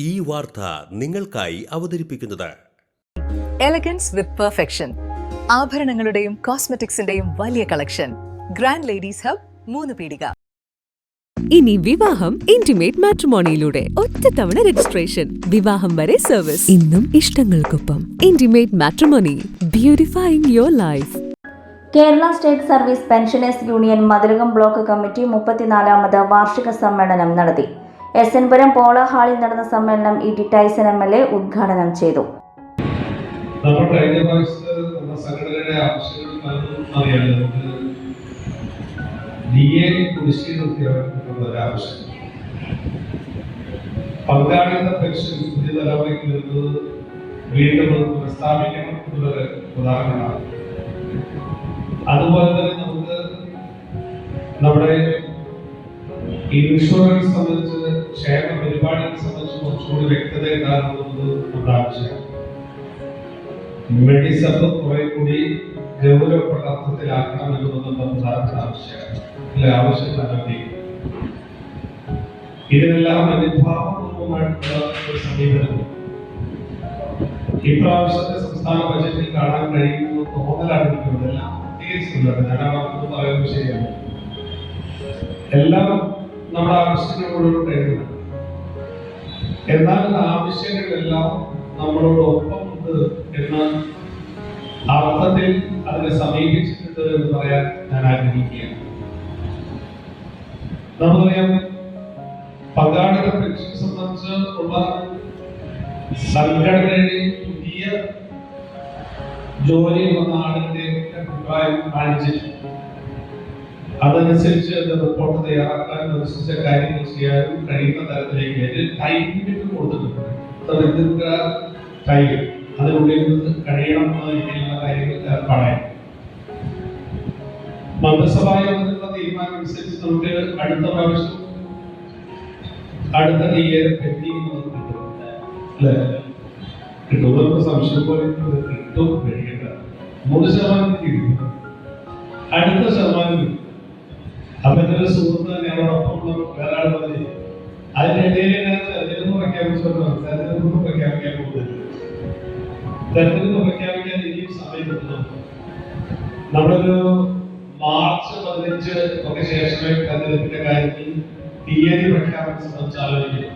ഈ വാർത്ത നിങ്ങൾക്കായി അവതരിപ്പിക്കുന്നത് എലഗൻസ് വിത്ത് പെർഫെക്ഷൻ, ആഭരണങ്ങളുടെയും കോസ്മെറ്റിക്സിന്റെയും വലിയ കളക്ഷൻ. ഗ്രാൻഡ് ലേഡീസ് ഹബ്, 3 പീടിക. ഇനി വിവാഹം ഇന്റിമേറ്റ് മാട്രിമോണിയിലൂടെ ഒറ്റത്തവണ രജിസ്ട്രേഷൻ, വിവാഹം വരെ സർവീസ്. ഇന്നും ഇഷ്ടങ്ങൾക്കൊപ്പം intimate matrimony, beautifying your life. Kerala state service pensioners union Mathilakam block committee 34ാമത് വാർഷിക സമ്മേളനം നടത്തി. എസ് എൻ പുരം പോള ഹാളിൽ നടന്ന സമ്മേളനം ഇ ടി ടൈസൺ MLA ഉദ്ഘാടനം ചെയ്തു. പങ്കാളിത്ത പെൻഷൻ പുതിയ തലമുറയ്ക്ക് വരുന്നത് വീണ്ടും പ്രസ്താവിക്കണം എന്നുള്ളത് ഉദാഹരണമാണ്. അതുപോലെ തന്നെ നമുക്ക് നമ്മുടെ ഇൻഷുറൻസ് സംബന്ധിച്ച്, ക്ഷേമ പരിപാടികളെ സംബന്ധിച്ച് കുറച്ചുകൂടി വ്യക്തത ഉണ്ടാകുന്നത് നമ്മുടെ ആവശ്യമാണ്. മെഡിസപ്പ് കുറെ കൂടി ഗൗരവപ്പെട്ട അർത്ഥത്തിലാക്കണം എന്നുള്ളത് നമ്മുടെ ആവശ്യമാണ്. ഇതിനെല്ലാം അനുഭാവപൂർവമായിട്ടുള്ള ഒരു സമീപനം ഇപ്രാവശ്യത്തെ സംസ്ഥാന ബജറ്റിൽ കാണാൻ കഴിയുന്നത് തോന്നലാണ്. എല്ലാം പ്രത്യേകിച്ചുള്ളത് ഞാനത് പറയുന്നത് ശരിയാണ്. എല്ലാം നമ്മുടെ ആവശ്യങ്ങളോട് കഴിയുന്നുണ്ട്. എന്നാൽ ആവശ്യങ്ങളെല്ലാം നമ്മളോടൊപ്പം ഉണ്ട് എന്ന അർത്ഥത്തിൽ അതിനെ സമീപിച്ചിട്ടുണ്ട് എന്ന് പറയാൻ ഞാൻ ആഗ്രഹിക്കുകയാണ്. നമുക്കറിയാം, പങ്കാളിത്ത പെൻഷൻ സംബന്ധിച്ച് ഉള്ള സംഘടനയുടെ പുതിയ ജോലി വന്ന ആളിന്റെ അഭിപ്രായം കാണിച്ചിട്ടുണ്ട്. അതനുസരിച്ച് റിപ്പോർട്ട് തയ്യാറാക്കാൻ അനുസരിച്ച കാര്യങ്ങൾ ചെയ്യാനും കഴിയുന്ന തരത്തിലേക്ക് ടൈം ലിമിറ്റ് കൊടുത്തിട്ടുണ്ട്. ടൈം അതിനുള്ളിൽ നിന്ന് കഴിയണം എന്ന രീതിയിലുള്ള കാര്യങ്ങൾ പറയാം. മന്ത്രിസഭാ യോഗത്തിലുള്ള തീരുമാനം അനുസരിച്ച് നമുക്ക് അടുത്ത പ്രാവശ്യം അടുത്ത കിട്ടും സംശയം പോലെ കിട്ടും. കഴിയേണ്ട 3% കിട്ടും, അടുത്ത ശതമാനം കിട്ടും. അപ്പൊ എന്റെ ഒരു സുഹൃത്ത് ഞങ്ങളോടൊപ്പം വേറെ ആൾ പറഞ്ഞു, അതിനിടയിൽ ഞാൻ തെരഞ്ഞെടുപ്പ് പ്രഖ്യാപിക്കാൻ പോകുന്നത്. തെരഞ്ഞെടുപ്പ് പ്രഖ്യാപിക്കാൻ ഇനിയും സമയം കിട്ടുന്നു. നമ്മളൊരു മാർച്ച് 15 ഒക്കെ ശേഷമേ തെരഞ്ഞെടുപ്പിന്റെ കാര്യത്തിൽ തീയതി പ്രഖ്യാപനം സംബന്ധിച്ച് ആലോചിക്കുന്നു.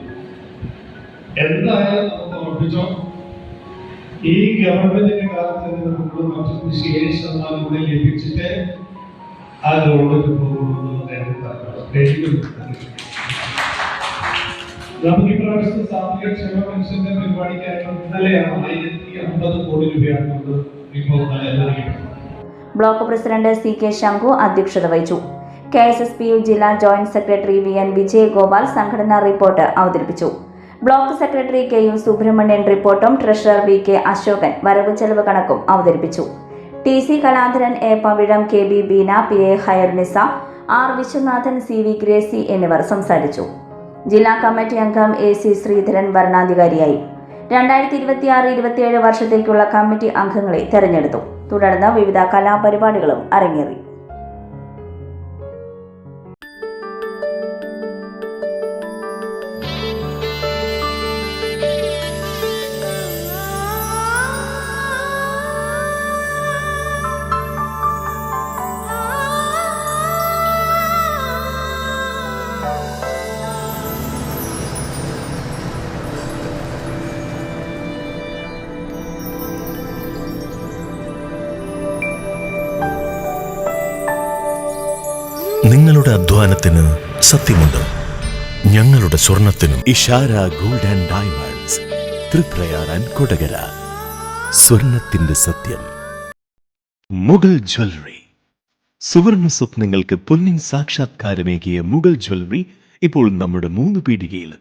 എന്തായാലും നമുക്ക് ഓർപ്പിച്ചോ, ഈ ഗവൺമെന്റിന്റെ കാലത്ത് തന്നെ നമ്മൾ മറ്റൊരു 7% കൂടി ലഭിച്ചിട്ട് ആ ഗവൺമെന്റ് പോകുന്നത്. നമുക്ക് ഇപ്രാവശ്യത്തെ സാമൂഹിക ക്ഷേമ പെൻഷന്റെ പരിപാടിക്കായി ഇന്നലെയാണ് 1050 കോടി രൂപയാണ് നമ്മൾ ഇപ്പോൾ നൽകിയിട്ടുള്ളത്. ബ്ലോക്ക് പ്രസിഡന്റ് CK ശംഖു അധ്യക്ഷത വഹിച്ചു. KSSPU ജില്ലാ ജോയിന്റ് സെക്രട്ടറി VN വിജയഗോപാൽ സംഘടനാ റിപ്പോർട്ട് അവതരിപ്പിച്ചു. ബ്ലോക്ക് സെക്രട്ടറി KU സുബ്രഹ്മണ്യൻ റിപ്പോർട്ടും ട്രഷറർ VK അശോകൻ വരവ് ചെലവ് കണക്കും അവതരിപ്പിച്ചു. TC Kaladharan, A Pavizham, KB Beena, PA ഹയർനിസ, R Viswanathan, CV Gracy എന്നിവർ സംസാരിച്ചു. ജില്ലാ കമ്മിറ്റി അംഗം AC ശ്രീധരൻ ഭരണാധികാരിയായി. 2026-27 വർഷത്തേക്കുള്ള കമ്മിറ്റി അംഗങ്ങളെ തെരഞ്ഞെടുത്തു. തുടർന്ന് വിവിധ കലാപരിപാടികളും അരങ്ങേറി. നിങ്ങളുടെ അധ്വാനത്തിന് സത്യമുണ്ട്, ഞങ്ങളുടെ സ്വർണത്തിനും. Ishara gold and diamonds, Triprayar and Kodakara. സ്വർണത്തിന്റെ സത്യം. മുഗൾ ജ്വല്ലറി. സുവർണ സ്വപ്നങ്ങൾക്ക് പൊന്നിൻ സാക്ഷാത്കാരമേകിയ മുഗൾ ജ്വല്ലറി ഇപ്പോൾ നമ്മുടെ 3 പീടികയിൽ.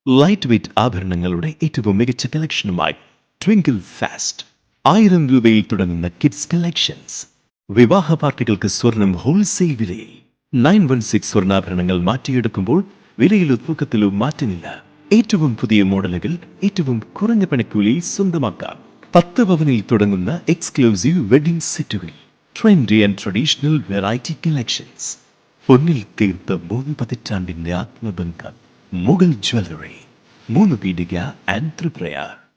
ലൈറ്റ് വെയ്റ്റ് ആഭരണങ്ങളുടെ ഏറ്റവും മികച്ച കളക്ഷനുമായി ട്വിങ്കിൾ ഫാസ്റ്റ്. 1000 രൂപയിൽ തുടങ്ങുന്ന കിഡ്സ് കളക്ഷൻസ്. വിവാഹ പാർട്ടികൾക്ക് സ്വർണം ഹോൾസെയിൽ വിലയിൽ. 916 സ്വർണ്ണാഭരണങ്ങൾ മാറ്റിയെടുക്കുമ്പോൾ വിലയിലോ തൂക്കത്തിലോ മാറ്റമില്ല. ഏറ്റവും പുതിയ മോഡലുകൾ ഏറ്റവും കുറഞ്ഞ പണിക്കൂലിയിൽ സ്വന്തമാക്കാം. 10 പവനിൽ തുടങ്ങുന്ന എക്സ്ക്ലൂസീവ് വെഡിംഗ് സെറ്റുകൾ. Trendy and traditional variety collections. പൊന്നിൽ തീർത്ത 3 പതിറ്റാണ്ടിന്റെ ആത്മബന്ധം. മുഗൾ ജ്വല്ലറി, മൂന്ന് പീടിക ആൻഡ് ത്രിപ്രയാർ.